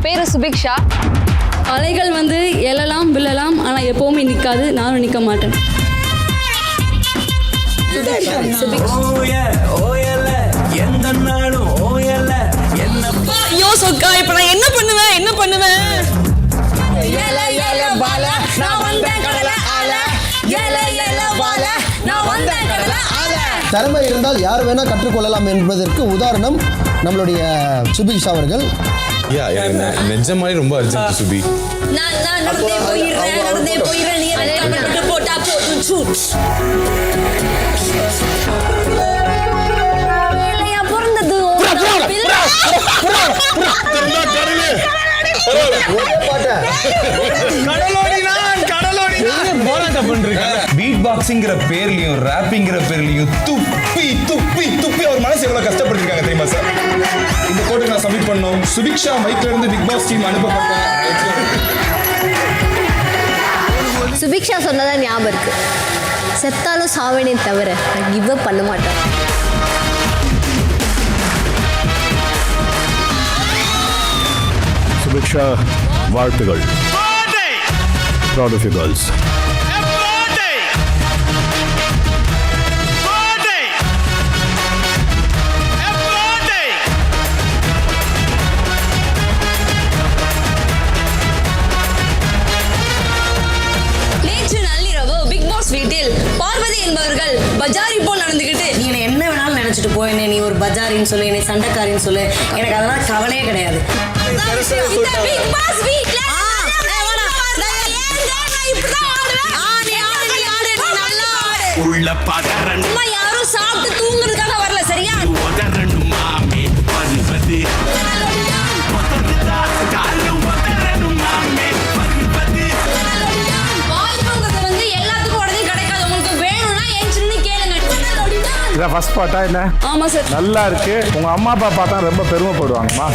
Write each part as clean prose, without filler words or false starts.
பேரு சுபிக்ஷா. அலைகள் வந்து எழலாம் விழலாம், ஆனால் எப்பவுமே நிற்காது. நானும் நிற்க மாட்டேன். ஐயோ சொக்கா, இப்ப நான் என்ன பண்ணுவேன்? திறமை இருந்தால் யார் வேணா கற்றுக்கொள்ளலாம் என்பதற்கு உதாரணம் நம்மளுடைய சுபிக்ஷா அவர்கள். நிஜமாவே ரொம்ப அர்ஜென்ட் சுபி. பீட் பாக்ஸிங்கிற பேர்லயும் ராப்பிங்கிற பேர்லயும் துப்பி துப்பி துப்பி அவர் மனசு எவ்வளவு கஷ்டப்பட்டிருக்காங்க தெரியுமா சார்? இந்த கோட்டை நான் சப்மிட் பண்ணோம். சுபிக்ஷா மைக்ல இருந்து பிக் பாஸ் டீம் அனுப்பப்பட்ட சுபிக்ஷா சொன்னதான் ஞாபகம் இருக்கு. செத்தாலும் சாவேனே தவிர நான் கிவ் அப் பண்ண மாட்டேன். சுபிக்ஷா, வாழ்த்துகள். Proud of you girls. நேற்று நள்ளிரவு பிக் பாஸ் வீட்டில் பார்வதி என்பவர்கள் பஜாரி போல் நடந்துகிட்டு, நீ என்ன வேணாலும் நினைச்சிட்டு போய் நீ ஒரு பஜாரின்னு சொல்லு, நீ சண்டைக்காரின்னு சொல்லு, எனக்கு அதெல்லாம் கவலையே கிடையாது. பிக் பாஸ் வீட்ல யாரும் சாப்பிட்டு தூங்குறதுக்காக வரல, சரியா? வாய்ப்புங்கிறது வந்து எல்லாத்துக்கும் உடனே கிடைக்காது. உங்களுக்கு வேணும்னா என்கிட்ட கேளுங்க. இதான் ஃபர்ஸ்ட் பார்ட்டா என்ன? ஆமா சார். நல்லா இருக்கு. உங்க அம்மா அப்பா பார்த்தா ரொம்ப பெருமைப்படுவாங்கம்மா.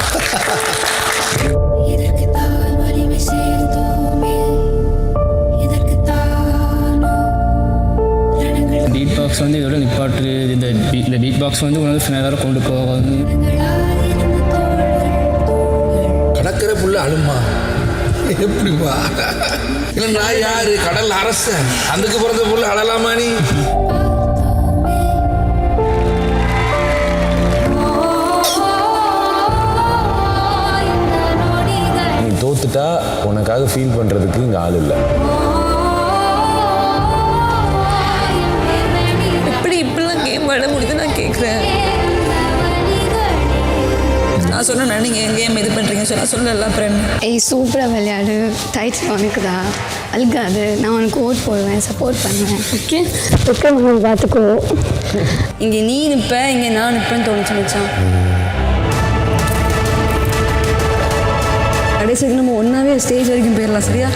பீட் பாக்ஸ் வந்து இதோட நிப்பாட்டு. இந்த பீட் பாக்ஸ் வந்து உணவு ஃபினாலாக கொண்டு போகாது. கடற்கிற புள்ள அழுமா எப்படிமா? இல்லை நான் யாரு? கடல் அரசன். அதுக்கு பிறந்த புள்ள அழலாமா? நீ தோத்துட்டா உனக்காக ஃபீல் பண்றதுக்கு இங்க ஆள் இல்லை. இப்படிலாம் கேம் விளையாட முடியுது நான் கேட்குறேன். நான் சொன்னேன், நீங்கள் என் கேம் இது பண்ணுறீங்க சொல்லல. அப்புறம் ஏய், சூப்பராக விளையாடு. டைட்ஸ் உனக்குதா, அழுகாது. நான் உனக்கு ஓட் போடுவேன், சப்போர்ட் பண்ணுவேன். ஓகே ஓகே, பார்த்துக்கோ. இங்கே நீ நிற்ப, இங்கே நான் நிற்பேன்னு தோணுச்சு மச்சான். கடைசிக்கு நம்ம ஒன்றாவே ஸ்டேஜ் வரைக்கும் போயிடலாம், சரியா?